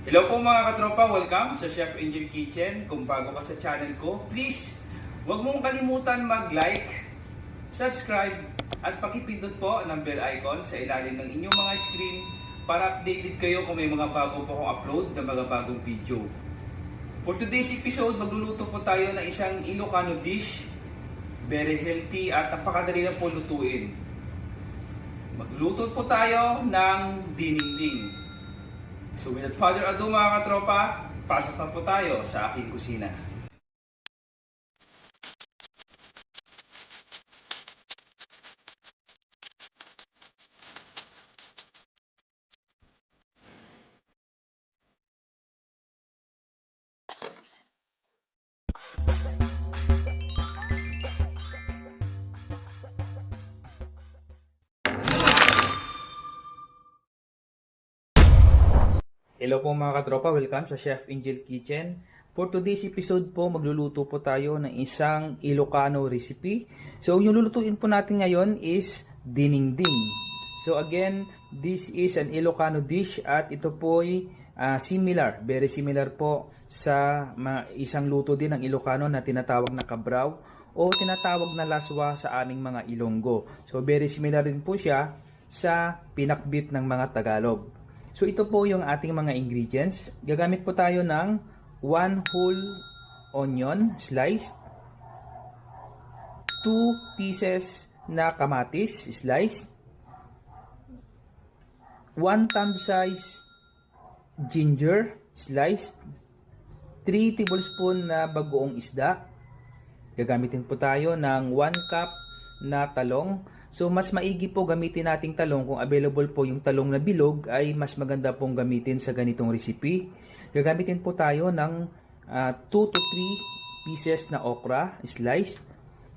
Hello po mga katropa, welcome sa Chef Angel Kitchen. Kung bago ka sa channel ko, please huwag mong kalimutan mag-like, subscribe at pakipindot po ng bell icon sa ilalim ng inyong mga screen para updated kayo kung may mga bago po akong upload na mga bagong video. For today's episode, magluluto po tayo ng isang Ilocano dish. Very healthy at napakadali lang po lutuin. Magluluto po tayo ng dininding. So without further ado mga katropa, pasok na po tayo sa aking kusina. Hello po mga katropa, welcome sa Chef Angel Kitchen. For today's episode po, magluluto po tayo ng isang Ilocano recipe. So yung lulutuin po natin ngayon is dininding. So again, this is an Ilocano dish at ito po ay similar, very similar po sa isang luto din ng Ilocano na tinatawag na kabraw o tinatawag na laswa sa aming mga Ilonggo. So very similar din po siya sa pinakbit ng mga Tagalog. So ito po yung ating mga ingredients. Gagamit po tayo ng 1 whole onion sliced, 2 pieces na kamatis sliced, 1 thumb size ginger sliced, 3 tablespoon na bagoong isda. Gagamitin po tayo ng 1 cup na talong. So mas maigi po gamitin nating talong kung available po yung talong na bilog ay mas maganda pong gamitin sa ganitong recipe. Gagamitin po tayo ng 2 to 3 pieces na okra sliced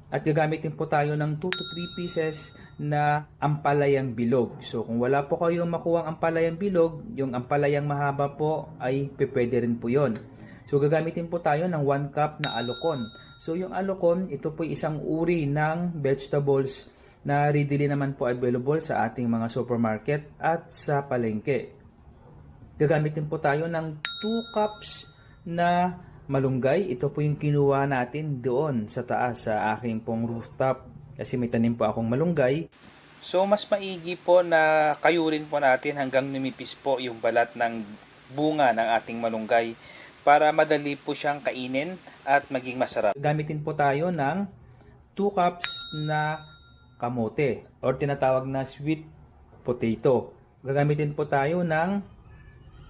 at gagamitin po tayo ng 2 to 3 pieces na ampalayang bilog. So kung wala po kayong makuhang ampalayang bilog, yung ampalayang mahaba po ay pwede rin po yon. So gagamitin po tayo ng 1 cup na alokon. So yung alokon, ito po isang uri ng vegetables na readily naman po available sa ating mga supermarket at sa palengke. Gagamitin po tayo ng 2 cups na malunggay. Ito po yung kinuha natin doon sa taas sa aking pong rooftop kasi may tanim po akong malunggay. So mas maigi po na kayurin po natin hanggang numipis po yung balat ng bunga ng ating malunggay para madali po siyang kainin at maging masarap. Gamitin po tayo ng 2 cups na kamote or tinatawag na sweet potato. Gagamitin po tayo ng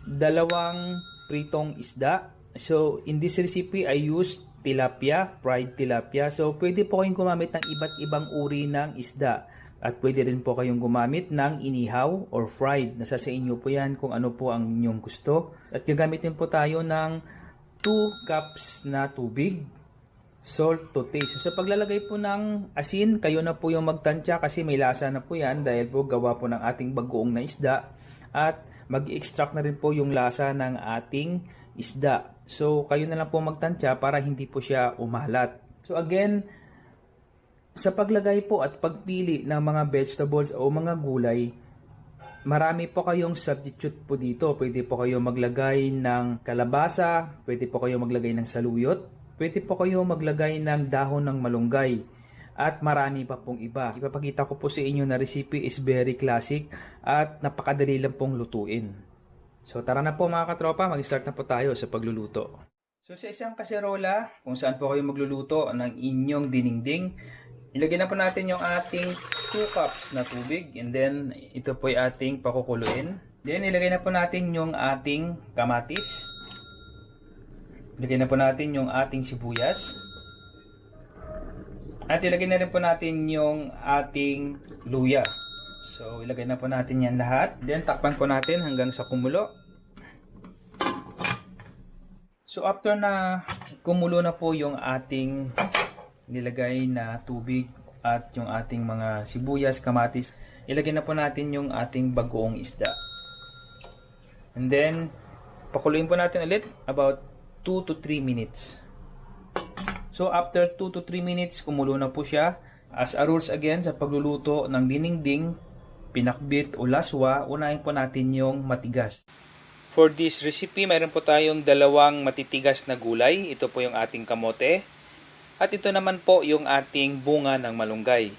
2 pritong isda. So in this recipe I use tilapia, fried tilapia. So pwede po kayong gumamit ng iba't ibang uri ng isda at pwede rin po kayong gumamit ng inihaw or fried. Nasa sa inyo po yan kung ano po ang inyong gusto. At gagamitin po tayo ng 2 cups na tubig, salt to taste. So, sa paglalagay po ng asin, kayo na po yung magtansya kasi may lasa na po yan dahil po gawa po ng ating bagoong na isda at mag-extract na rin po yung lasa ng ating isda. So, kayo na lang po magtansya para hindi po siya umalat. So, again, sa paglagay po at pagpili ng mga vegetables o mga gulay, marami po kayong substitute po dito. Pwede po kayo maglagay ng kalabasa, pwede po kayo maglagay ng saluyot, pwede po kayo maglagay ng dahon ng malunggay at marami pa pong iba. Ipapakita ko po sa inyo na recipe is very classic at napakadali lang pong lutuin. So tara na po mga katropa, mag-start na po tayo sa pagluluto. So sa isang kaserola, kung saan po kayo magluluto ng inyong dininding, ilagay na po natin yung ating 2 cups na tubig and then ito po ay ating pakukuluin. Then ilagay na po natin yung ating kamatis. Ilagay na po natin yung ating sibuyas. At ilagay na rin po natin yung ating luya. So ilagay na po natin yan lahat. Then takpan po natin hanggang sa kumulo. So after na kumulo na po yung ating nilagay na tubig at yung ating mga sibuyas, kamatis, ilagay na po natin yung ating bagoong isda. And then pakuluin po natin ulit about 2 to 3 minutes. So after 2 to 3 minutes, kumulo na po siya. As a rules again sa pagluluto ng dinengding, pinakbit o laswa, unahin po natin yung matigas. For this recipe, mayroon po tayong dalawang matitigas na gulay. Ito po yung ating kamote. At ito naman po yung ating bunga ng malunggay.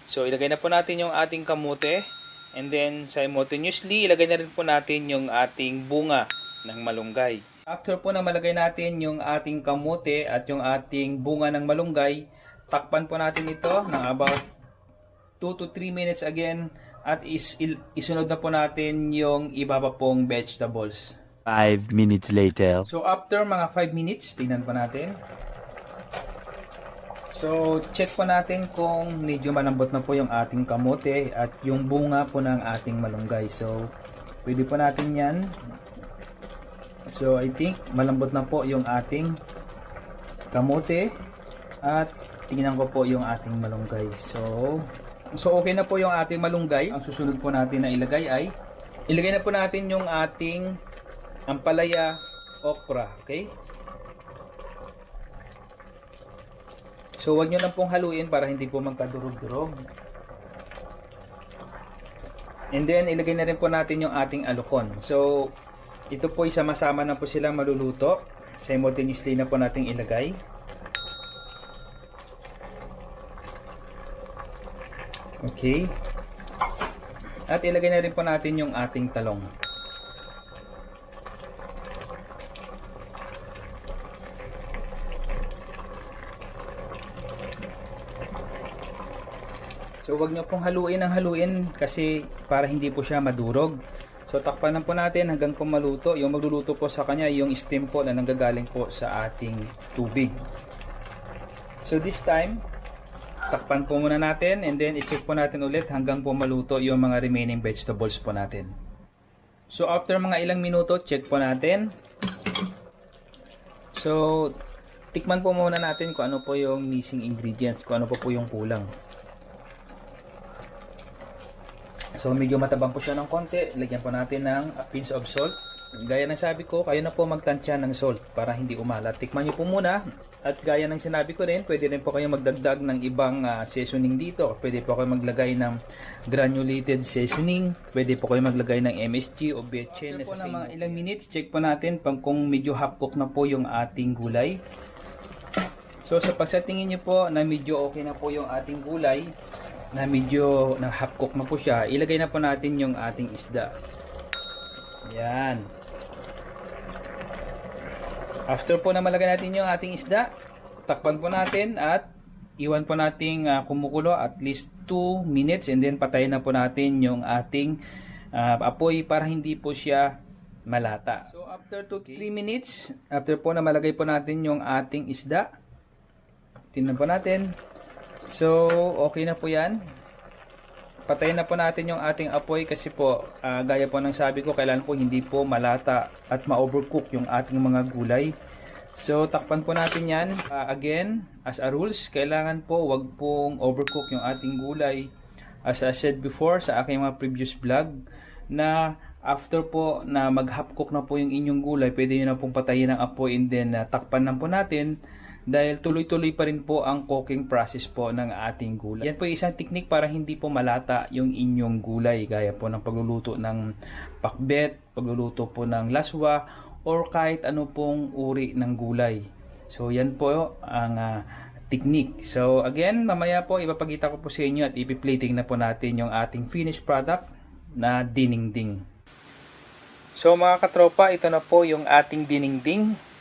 So ilagay na po natin yung ating kamote. And then simultaneously, ilagay na rin po natin yung ating bunga ng malunggay. After po na malagay natin yung ating kamote at yung ating bunga ng malunggay, takpan po natin ito ng about 2 to 3 minutes again at isunod na po natin yung iba pa pong vegetables. 5 minutes later. So after mga 5 minutes, tingnan po natin. So check po natin kung medyo malambot na po yung ating kamote at yung bunga po ng ating malunggay. So pwede po natin yan. So I think malambot na po yung ating kamote at tingnan ko po yung ating malunggay. So okay na po yung ating malunggay. Ang susunod po natin na ilagay ay ilagay na po natin yung ating ampalaya okra, okay? So wag nyo lang pong haluin para hindi po magkadurog-durog. And then ilagay na rin po natin yung ating alukon. So ito po isama-sama na po silang maluluto. Simultaneously na po nating ilagay. Okay. At ilagay na rin po natin yung ating talong. So wag nyo pong haluin ng haluin kasi para hindi po siya madurog. So takpan lang po natin hanggang po maluto. Yung magluluto po sa kanya yung steam po na nanggagaling po sa ating tubig. So this time, takpan po muna natin and then i-check po natin ulit hanggang po maluto yung mga remaining vegetables po natin. So after mga ilang minuto, check po natin. So tikman po muna natin kung ano po yung missing ingredients, kung ano po yung kulang. So medyo matabang po siya ng konti. Lagyan po natin ng a pinch of salt. Gaya ng sabi ko, kayo na po magtansya ng salt para hindi umalat. Tikman nyo po muna. At gaya ng sinabi ko rin, pwede rin po kayo magdagdag ng ibang seasoning dito. Pwede po kayo maglagay ng granulated seasoning. Pwede po kayo maglagay ng MSG o betchin. After po na mga ilang minutes, check po natin kung medyo half cook na po yung ating gulay. So sa pagsatingin nyo po na medyo okay na po yung ating gulay, na medyo na half cook na po siya, ilagay na po natin yung ating isda. Yan. After po na malagay natin yung ating isda, takpan po natin at iwan po natin kumukulo at least 2 minutes and then patayin na po natin yung ating apoy para hindi po siya malata. So after 2 to 3 minutes, after po na malagay po natin yung ating isda, tingnan po natin. So, okay na po yan. Patayin na po natin yung ating apoy kasi po, gaya po ng sabi ko, kailangan po hindi po malata at ma-overcook yung ating mga gulay. So, takpan po natin yan. Again, as a rules, kailangan po wag pong overcook yung ating gulay. As I said before sa aking mga previous vlog, na after po na mag-half cook na po yung inyong gulay, pwede nyo na pong patayin ang apoy and then takpan lang po natin. Dahil tuloy-tuloy pa rin po ang cooking process po ng ating gulay. Yan po isang technique para hindi po malata yung inyong gulay. Gaya po ng pagluluto ng pakbet, pagluluto po ng laswa, or kahit ano pong uri ng gulay. So yan po ang technique. So again, mamaya po ipapakita ko po sa inyo at ipi-plating na po natin yung ating finished product na dinengding. So mga katropa, ito na po yung ating dinengding.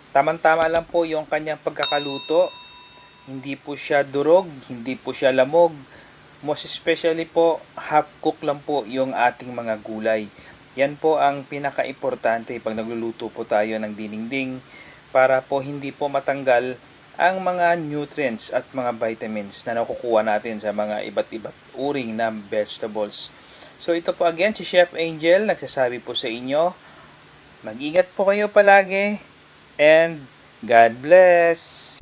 Tamang-tama lang po yung kanyang pagkakaluto. Hindi po siya durog, hindi po siya lamog. Most especially po, half cook lang po yung ating mga gulay. Yan po ang pinaka-importante pag nagluluto po tayo ng dinengding para po hindi po matanggal ang mga nutrients at mga vitamins na nakukuha natin sa mga iba't iba't uring na vegetables. So ito po again si Chef Angel nagsasabi po sa inyo, mag-ingat po kayo palagi. And God bless!